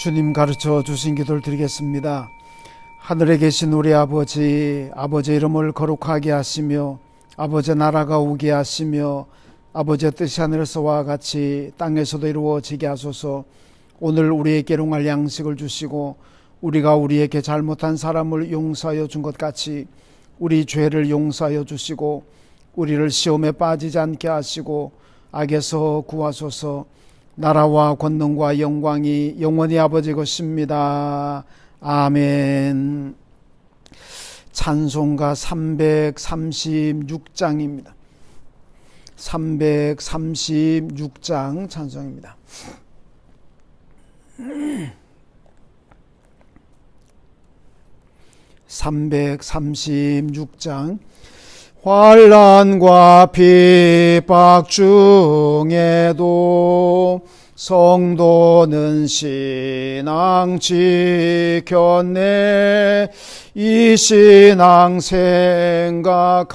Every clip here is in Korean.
주님 가르쳐 주신 기도를 드리겠습니다. 하늘에 계신 우리 아버지, 아버지의 이름을 거룩하게 하시며 아버지의 나라가 오게 하시며 아버지의 뜻이 하늘에서와 같이 땅에서도 이루어지게 하소서. 오늘 우리에게 일용할 양식을 주시고 우리가 우리에게 잘못한 사람을 용서하여 준 것 같이 우리 죄를 용서하여 주시고 우리를 시험에 빠지지 않게 하시고 악에서 구하소서. 나라와 권능과 영광이 영원히 아버지 것입니다. 아멘. 찬송가 336장입니다. 336장 찬송입니다. (336장) 환난과 핍박 중에도 성도는 신앙 지켰네. 이 신앙 생각할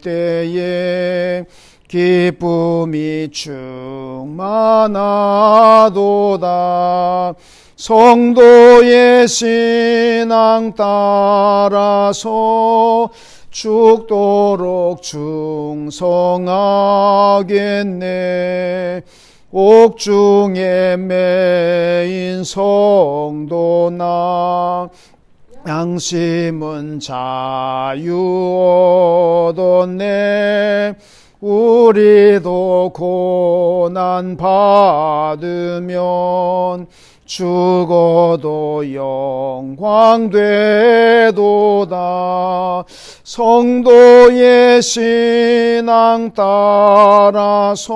때에 기쁨이 충만하도다. 성도의 신앙 따라서 죽도록 충성하겠네. 옥중에 매인 성도나 양심은 자유 얻었네. 우리도 고난 받으면 죽어도 영광 되도다. 성도의 신앙 따라서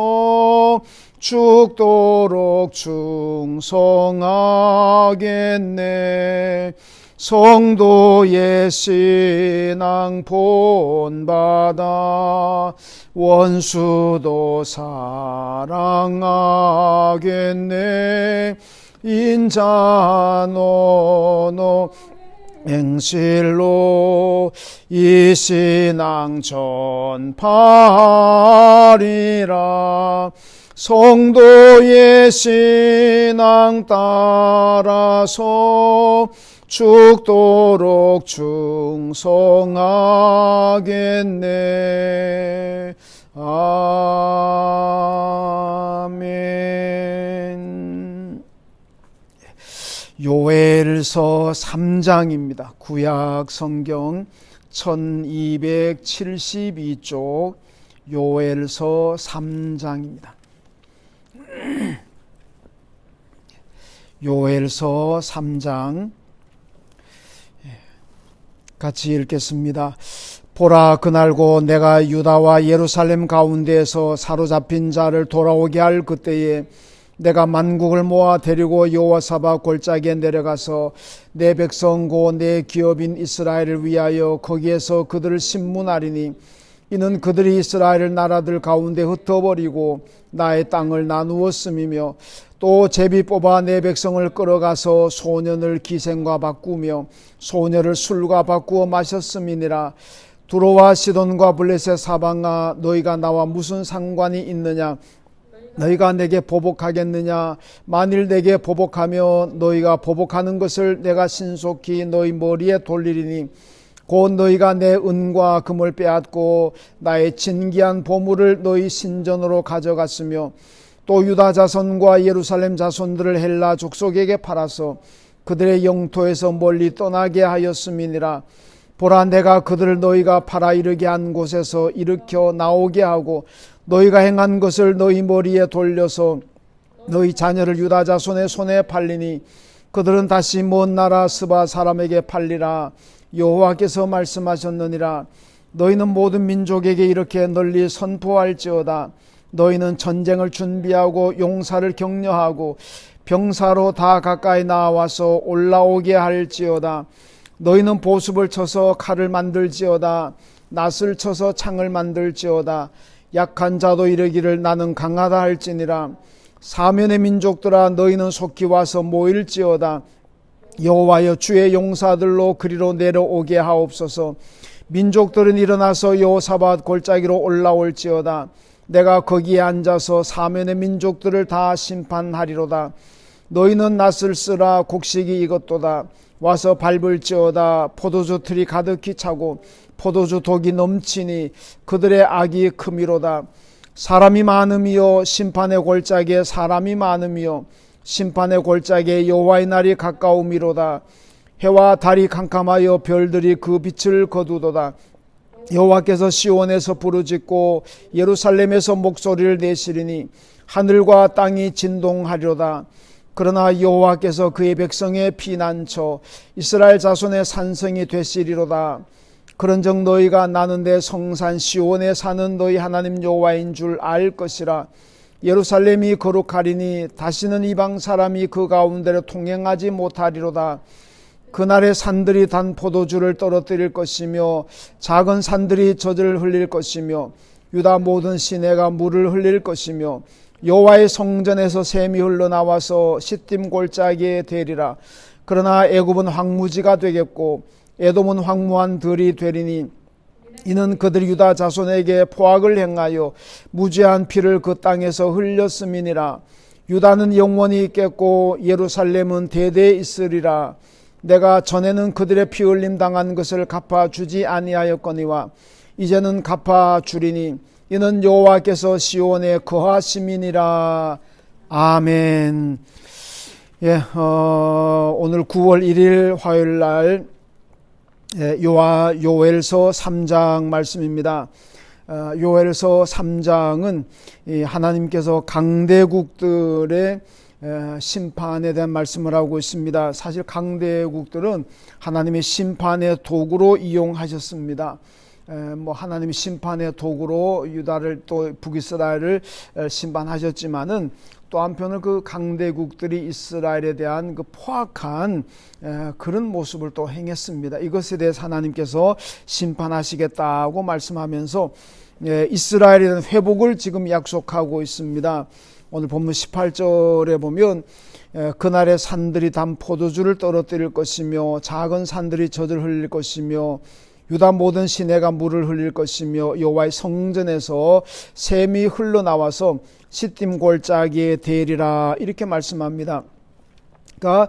죽도록 충성하겠네. 성도의 신앙 본받아 원수도 사랑하겠네. 인자 너너 행실로 이 신앙 전파하리라. 성도의 신앙 따라서 죽도록 충성하겠네. 아멘. 요엘서 3장입니다. 구약 성경 1272쪽 요엘서 3장입니다. 요엘서 3장 같이 읽겠습니다. 보라, 그날고 내가 유다와 예루살렘 가운데에서 사로잡힌 자를 돌아오게 할 그때에 내가 만국을 모아 데리고 여호사밧 골짜기에 내려가서 내 백성 고 내 기업인 이스라엘을 위하여 거기에서 그들을 심문하리니 이는 그들이 이스라엘 나라들 가운데 흩어버리고 나의 땅을 나누었음이며 또 제비 뽑아 내 백성을 끌어가서 소년을 기생과 바꾸며 소녀를 술과 바꾸어 마셨음이니라. 두로와 시돈과 블레셋 사방아, 너희가 나와 무슨 상관이 있느냐? 너희가 내게 보복하겠느냐? 만일 내게 보복하며 너희가 보복하는 것을 내가 신속히 너희 머리에 돌리리니 곧 너희가 내 은과 금을 빼앗고 나의 진귀한 보물을 너희 신전으로 가져갔으며 또 유다 자손과 예루살렘 자손들을 헬라 족속에게 팔아서 그들의 영토에서 멀리 떠나게 하였음이니라. 보라, 내가 그들을 너희가 팔아 이르게 한 곳에서 일으켜 나오게 하고 너희가 행한 것을 너희 머리에 돌려서 너희 자녀를 유다 자손의 손에 팔리니 그들은 다시 먼 나라 스바 사람에게 팔리라. 여호와께서 말씀하셨느니라. 너희는 모든 민족에게 이렇게 널리 선포할지어다. 너희는 전쟁을 준비하고 용사를 격려하고 병사로 다 가까이 나와서 올라오게 할지어다. 너희는 보습을 쳐서 칼을 만들지어다. 낫을 쳐서 창을 만들지어다. 약한 자도 이르기를 나는 강하다 할지니라. 사면의 민족들아, 너희는 속히 와서 모일지어다. 여호와여, 주의 용사들로 그리로 내려오게 하옵소서. 민족들은 일어나서 여호사밧 골짜기로 올라올지어다. 내가 거기에 앉아서 사면의 민족들을 다 심판하리로다. 너희는 낫을 쓰라. 곡식이 익었도다. 와서 밟을지어다. 포도주 틀이 가득히 차고 포도주 독이 넘치니 그들의 악이 크미로다. 사람이 많음이요 심판의 골짜기에 사람이 많음이요 심판의 골짜기에 여호와의 날이 가까움이로다. 해와 달이 캄캄하여 별들이 그 빛을 거두도다. 여호와께서 시온에서 부르짖고 예루살렘에서 목소리를 내시리니 하늘과 땅이 진동하리로다. 그러나 여호와께서 그의 백성의 피난처 이스라엘 자손의 산성이 되시리로다. 그런즉 너희가 나는 내 성산 시온에 사는 너희 하나님 여호와인 줄 알 것이라. 예루살렘이 거룩하리니 다시는 이방 사람이 그 가운데로 통행하지 못하리로다. 그날에 산들이 단 포도주를 떨어뜨릴 것이며 작은 산들이 젖을 흘릴 것이며 유다 모든 시내가 물을 흘릴 것이며 여호와의 성전에서 샘이 흘러나와서 시딤 골짜기에 되리라. 그러나 애굽은 황무지가 되겠고 에돔은 황무한 들이 되리니 이는 그들이 유다 자손에게 포악을 행하여 무죄한 피를 그 땅에서 흘렸음이니라. 유다는 영원히 있겠고 예루살렘은 대대에 있으리라. 내가 전에는 그들의 피 흘림 당한 것을 갚아주지 아니하였거니와 이제는 갚아주리니 이는 여호와께서 시온에 거하심이니라. 아멘. 오늘 9월 1일 화요일 날 요엘서 3장 말씀입니다. 요엘서 3장은 하나님께서 강대국들의 심판에 대한 말씀을 하고 있습니다. 사실 강대국들은 하나님의 심판의 도구로 이용하셨습니다. 하나님이 심판의 도구로 유다를 또 북이스라엘을 심판하셨지만은 또 한편으로 그 강대국들이 이스라엘에 대한 그 포악한 그런 모습을 또 행했습니다. 이것에 대해서 하나님께서 심판하시겠다고 말씀하면서 이스라엘에 대한 회복을 지금 약속하고 있습니다. 오늘 본문 18절에 보면 그날의 산들이 단 포도주를 떨어뜨릴 것이며 작은 산들이 젖을 흘릴 것이며 유다 모든 시내가 물을 흘릴 것이며 여호와의 성전에서 샘이 흘러나와서 시딤 골짜기에 되리라 이렇게 말씀합니다. 그러니까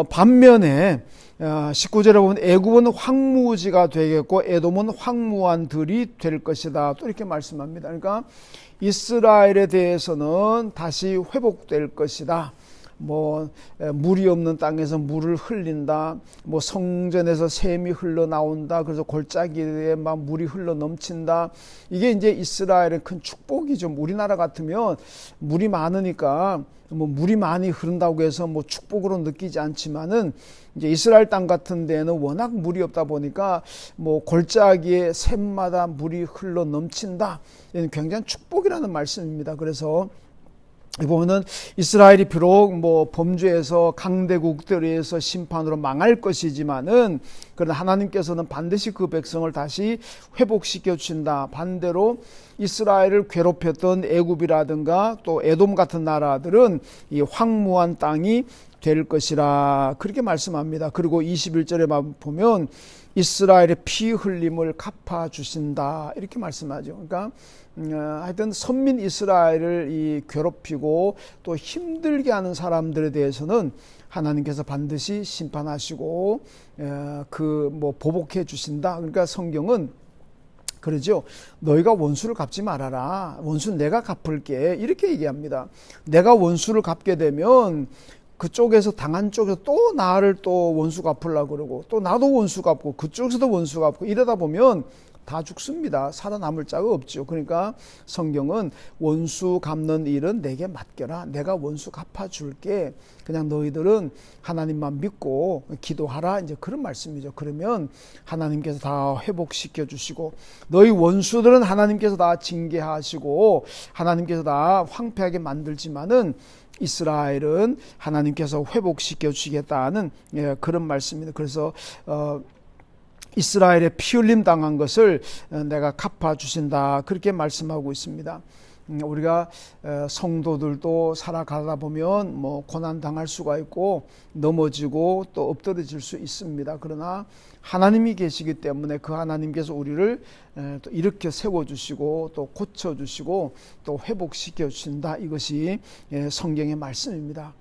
반면에 19절에 보면 애굽은 황무지가 되겠고 에돔은 황무한 들이 될 것이다 또 이렇게 말씀합니다. 그러니까 이스라엘에 대해서는 다시 회복될 것이다. 물이 없는 땅에서 물을 흘린다. 성전에서 샘이 흘러나온다. 그래서 골짜기에 막 물이 흘러 넘친다. 이게 이제 이스라엘의 큰 축복이죠. 우리나라 같으면 물이 많으니까 물이 많이 흐른다고 해서 축복으로 느끼지 않지만은 이제 이스라엘 땅 같은 데는 워낙 물이 없다 보니까 골짜기에 샘마다 물이 흘러 넘친다. 이는 굉장히 축복이라는 말씀입니다. 그래서 보면은 이스라엘이 비록 범죄에서 강대국들에서 심판으로 망할 것이지만은 그러나 하나님께서는 반드시 그 백성을 다시 회복시켜 주신다. 반대로 이스라엘을 괴롭혔던 애굽이라든가 또 에돔 같은 나라들은 이 황무한 땅이 될 것이라 그렇게 말씀합니다. 그리고 21절에 보면 이스라엘의 피 흘림을 갚아주신다 이렇게 말씀하죠. 그러니까 하여튼 선민 이스라엘을 괴롭히고 또 힘들게 하는 사람들에 대해서는 하나님께서 반드시 심판하시고 보복해 주신다. 그러니까 성경은 그러죠. 너희가 원수를 갚지 말아라. 원수는 내가 갚을게. 이렇게 얘기합니다. 내가 원수를 갚게 되면 그쪽에서 당한 쪽에서 또 나를 또 원수 갚으려고 그러고 또 나도 원수 갚고 그쪽에서도 원수 갚고 이러다 보면 다 죽습니다. 살아남을 자가 없죠. 그러니까 성경은 원수 갚는 일은 내게 맡겨라. 내가 원수 갚아줄게. 그냥 너희들은 하나님만 믿고 기도하라. 이제 그런 말씀이죠. 그러면 하나님께서 다 회복시켜 주시고 너희 원수들은 하나님께서 다 징계하시고 하나님께서 다 황폐하게 만들지만은 이스라엘은 하나님께서 회복시켜 주시겠다는 그런 말씀입니다. 그래서 이스라엘의 피 흘림 당한 것을 내가 갚아주신다 그렇게 말씀하고 있습니다. 우리가 성도들도 살아가다 보면 고난 당할 수가 있고 넘어지고 또 엎드러질 수 있습니다. 그러나 하나님이 계시기 때문에 그 하나님께서 우리를 또 일으켜 세워주시고 또 고쳐주시고 또 회복시켜 주신다. 이것이 성경의 말씀입니다.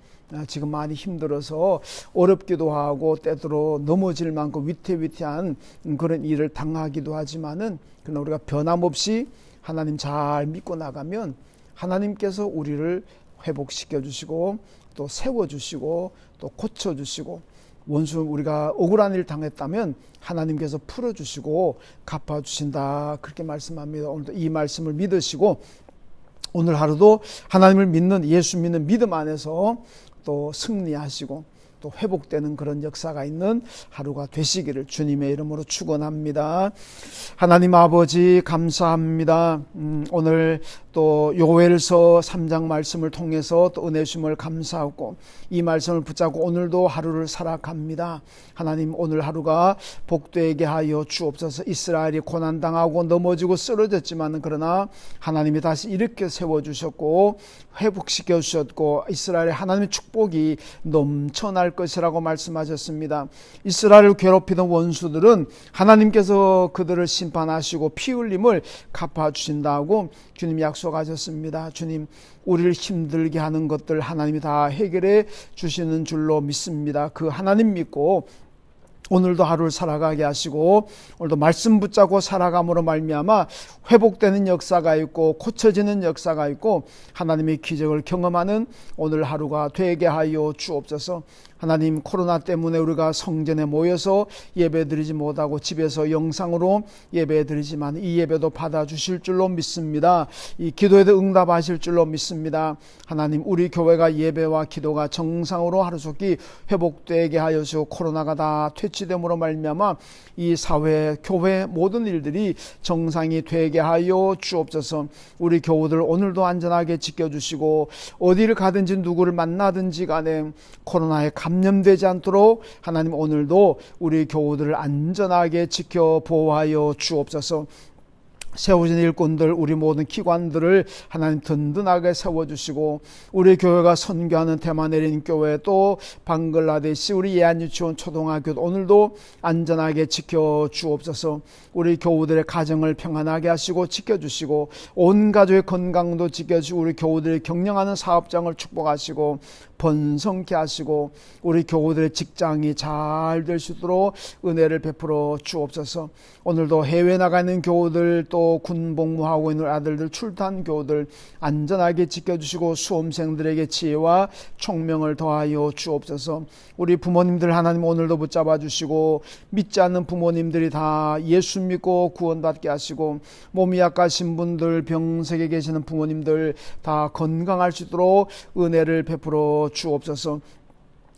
지금 많이 힘들어서 어렵기도 하고 때때로 넘어질 만큼 위태위태한 그런 일을 당하기도 하지만은, 그러나 우리가 변함없이 하나님 잘 믿고 나가면 하나님께서 우리를 회복시켜 주시고 또 세워 주시고 또 고쳐 주시고, 원수 우리가 억울한 일 당했다면 하나님께서 풀어주시고 갚아주신다, 그렇게 말씀합니다. 오늘도 이 말씀을 믿으시고 오늘 하루도 하나님을 믿는, 예수 믿는 믿음 안에서 또 승리하시고 또 회복되는 그런 역사가 있는 하루가 되시기를 주님의 이름으로 축원합니다. 하나님 아버지 감사합니다. 오늘 또 요엘서 3장 말씀을 통해서 또 은혜 주심을 감사하고 이 말씀을 붙잡고 오늘도 하루를 살아갑니다. 하나님, 오늘 하루가 복되게 하여 주옵소서. 이스라엘이 고난당하고 넘어지고 쓰러졌지만 그러나 하나님이 다시 일으켜 세워주셨고 회복시켜 주셨고 이스라엘의 하나님의 축복이 넘쳐날 것이라고 말씀하셨습니다. 이스라엘을 괴롭히던 원수들은 하나님께서 그들을 심판하시고 피 흘림을 갚아주신다고 주님 약속하셨습니다. 주님, 우리를 힘들게 하는 것들 하나님이 다 해결해 주시는 줄로 믿습니다. 그 하나님 믿고 오늘도 하루를 살아가게 하시고 오늘도 말씀 붙잡고 살아감으로 말미암아 회복되는 역사가 있고 고쳐지는 역사가 있고 하나님의 기적을 경험하는 오늘 하루가 되게 하여 주옵소서. 하나님, 코로나 때문에 우리가 성전에 모여서 예배드리지 못하고 집에서 영상으로 예배드리지만 이 예배도 받아주실 줄로 믿습니다. 이 기도에도 응답하실 줄로 믿습니다. 하나님, 우리 교회가 예배와 기도가 정상으로 하루속히 회복되게 하여 주시고 코로나가 다 퇴치됨으로 말미암아 이 사회, 교회 모든 일들이 정상이 되게 하여 주옵소서. 우리 교우들 오늘도 안전하게 지켜주시고 어디를 가든지 누구를 만나든지 간에 코로나에 감염되지 않도록 하나님 오늘도 우리 교우들을 안전하게 지켜 보호하여 주옵소서. 세워진 일꾼들, 우리 모든 기관들을 하나님 든든하게 세워주시고 우리 교회가 선교하는 대마내린 교회 또 방글라데시 우리 예안유치원 초등학교 오늘도 안전하게 지켜주옵소서. 우리 교우들의 가정을 평안하게 하시고 지켜주시고 온 가족의 건강도 지켜주시고 우리 교우들이 경영하는 사업장을 축복하시고 번성케 하시고 우리 교우들의 직장이 잘 될 수 있도록 은혜를 베풀어 주옵소서. 오늘도 해외 나가 있는 교우들 또 군복무하고 있는 아들들 출탄 교우들 안전하게 지켜주시고 수험생들에게 지혜와 총명을 더하여 주옵소서. 우리 부모님들 하나님 오늘도 붙잡아 주시고 믿지 않는 부모님들이 다 예수 믿고 구원받게 하시고 몸이 약하신 분들, 병석에 계시는 부모님들 다 건강할 수 있도록 은혜를 베풀어 주옵소서.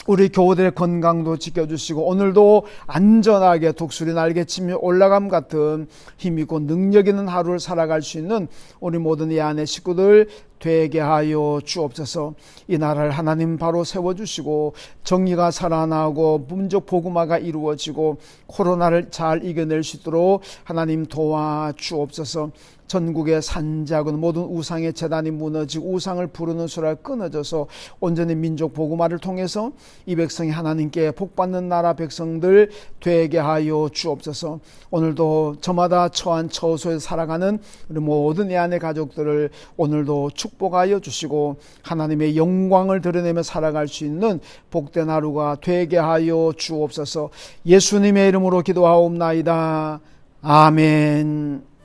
우리 교우들의 건강도 지켜주시고 오늘도 안전하게 독수리 날개치며 올라감 같은 힘있고 능력 있는 하루를 살아갈 수 있는 우리 모든 이 안의 식구들 되게 하여 주옵소서. 이 나라를 하나님 바로 세워주시고 정의가 살아나고 민족 복음화가 이루어지고 코로나를 잘 이겨낼 수 있도록 하나님 도와주옵소서. 전국의 산작은 모든 우상의 재단이 무너지고 우상을 부르는 소리가 끊어져서 온전히 민족 복음화를 통해서 이 백성이 하나님께 복받는 나라 백성들 되게 하여 주옵소서. 오늘도 저마다 처한 처소에 살아가는 우리 모든 이 안의 가족들을 오늘도 축복하여 주시고 하나님의 영광을 드러내며 살아갈 수 있는 복된 하루가 되게 하여 주옵소서. 예수님의 이름으로 기도하옵나이다. 아멘.